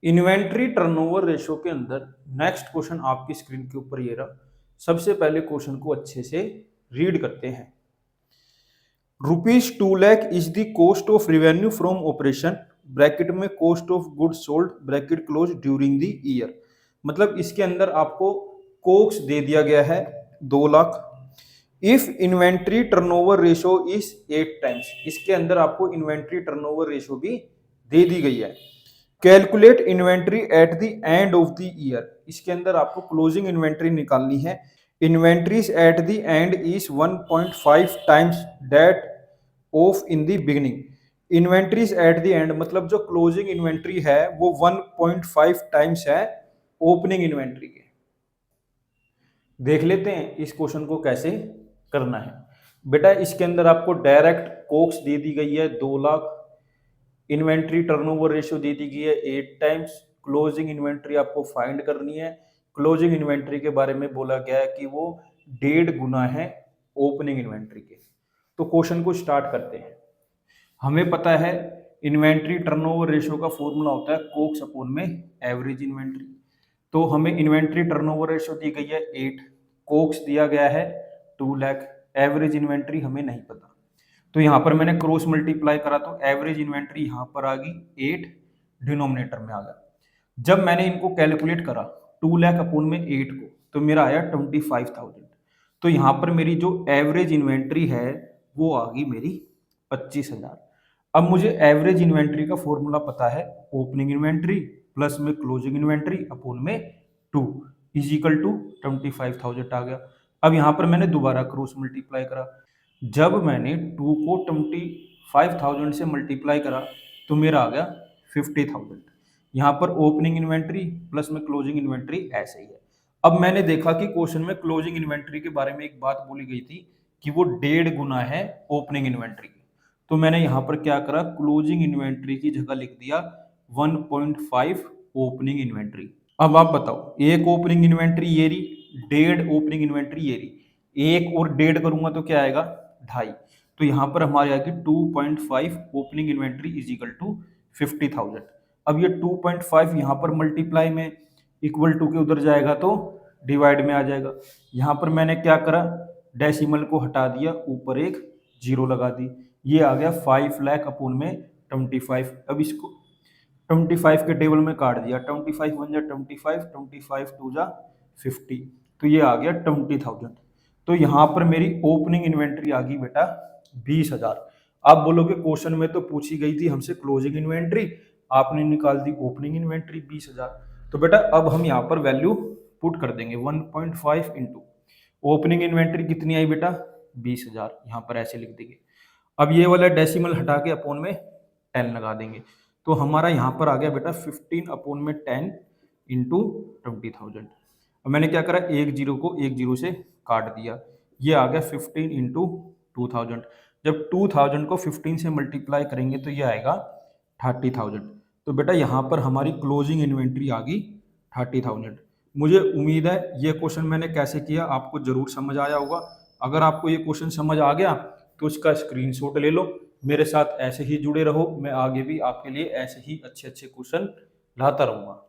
Inventory turnover ratio के अंदर next question आपकी स्क्रीन के ऊपर ये रहा। सबसे पहले क्वेश्चन को अच्छे से रीड करते हैं। ₹2 lakh is the cost of revenue from operation bracket में cost of goods sold bracket close during the year. मतलब इसके अंदर आपको कोक्स दे दिया गया है 2 lakh. If inventory turnover ratio is 8 times, इसके अंदर आपको इन्वेंट्री टर्नओवर रेशो भी दे दी गई है। Calculate inventory at the end of the year, इसके अंदर आपको क्लोजिंग इन्वेंट्री निकालनी है। Inventories at the end is 1.5 times that of in the beginning. Inventories at the end मतलब जो क्लोजिंग इन्वेंट्री है वो 1.5 टाइम्स है ओपनिंग इन्वेंट्री के। देख लेते हैं इस क्वेश्चन को कैसे करना है। बेटा इसके अंदर आपको डायरेक्ट कोक्स दे दी गई है 2 लाख, इन्वेंट्री टर्नओवर रेशियो दे दी गई है 8 टाइम्स, क्लोजिंग इन्वेंट्री आपको फाइंड करनी है। क्लोजिंग इन्वेंट्री के बारे में बोला गया है कि वो 1.5 गुना है ओपनिंग इन्वेंट्री के। तो क्वेश्चन को स्टार्ट करते हैं। हमें पता है इन्वेंट्री टर्नओवर रेशियो का फॉर्मूला होता है कोक्स अपॉन में एवरेज इन्वेंट्री। तो हमें इन्वेंट्री टर्नओवर रेशियो दी गई है 8, कोक्स दिया गया है 2 लाख, एवरेज इन्वेंट्री हमें नहीं पता। तो यहाँ पर मैंने क्रॉस मल्टीप्लाई करा तो एवरेज इन्वेंट्री यहाँ पर आ गई 8, डिनोमिनेटर में आ गया। जब मैंने इनको कैलकुलेट करा 2 लाख अपॉन में 8 को, तो मेरा आया 25,000। तो यहाँ पर मेरी जो एवरेज इन्वेंट्री है वो आ गई मेरी 25,000। अब मुझे एवरेज इन्वेंट्री का फॉर्मूला पता है, ओपनिंग इन्वेंट्री प्लस में क्लोजिंग इन्वेंट्री अपॉन में 2 इज इक्वल टू 25,000 आ गया। अब यहाँ पर मैंने दोबारा क्रॉस मल्टीप्लाई करा। जब मैंने 2 को 25,000 से मल्टीप्लाई करा तो मेरा आ गया 50,000। यहाँ पर ओपनिंग इन्वेंट्री प्लस में क्लोजिंग इन्वेंट्री ऐसे ही है। अब मैंने देखा कि क्वेश्चन में क्लोजिंग इन्वेंट्री के बारे में एक बात बोली गई थी कि वो 1.5 गुना है ओपनिंग इन्वेंट्री। तो मैंने यहाँ पर क्या करा, क्लोजिंग इन्वेंट्री की जगह लिख दिया 1.5 ओपनिंग इन्वेंट्री। अब आप बताओ, एक ओपनिंग इन्वेंट्री ये रही, 1.5 ओपनिंग इन्वेंट्री ये रही, एक और 1.5 करूंगा तो क्या आएगा 2.5। तो यहाँ पर हमारे आएगी 2.5 opening inventory is equal to 50,000। अब ये 2.5 यहाँ पर मल्टीप्लाई में इक्वल टू के उधर जाएगा तो डिवाइड में आ जाएगा। यहाँ पर मैंने क्या करा, डेसिमल को हटा दिया, ऊपर एक जीरो लगा दी, ये आ गया 5 लाख अपॉन में 25। अब इसको 25 के टेबल में काट दिया, 25 1 जा 25, 25 2 जा 50, तो ये आ गया 20,000। तो यहाँ पर मेरी ओपनिंग इन्वेंट्री आ गई बेटा 20,000। आप बोलोगे क्वेश्चन में तो पूछी गई थी हमसे क्लोजिंग इन्वेंट्री, आपने निकाल दी ओपनिंग इन्वेंट्री 20,000। तो बेटा अब हम यहाँ पर वैल्यू पुट कर देंगे 1.5 इंटू ओपनिंग इन्वेंट्री कितनी आई बेटा 20,000, यहाँ पर ऐसे लिख देंगे। अब ये वाला डेसिमल हटा के अपॉन में 10 लगा देंगे, तो हमारा यहाँ पर आ गया बेटा 15 अपॉन में 10 इंटू 20,000। अब मैंने क्या करा, एक जीरो को एक जीरो से काट दिया, ये आ गया 15 इंटू 2,000। जब 2,000 को 15 से मल्टीप्लाई करेंगे तो ये आएगा 30,000। तो बेटा यहाँ पर हमारी क्लोजिंग इन्वेंट्री आ गई 30,000। मुझे उम्मीद है ये क्वेश्चन मैंने कैसे किया आपको जरूर समझ आया होगा। अगर आपको ये क्वेश्चन समझ आ गया तो इसका स्क्रीनशॉट ले लो, मेरे साथ ऐसे ही जुड़े रहो, मैं आगे भी आपके लिए ऐसे ही अच्छे अच्छे क्वेश्चन लाता रहूँगा।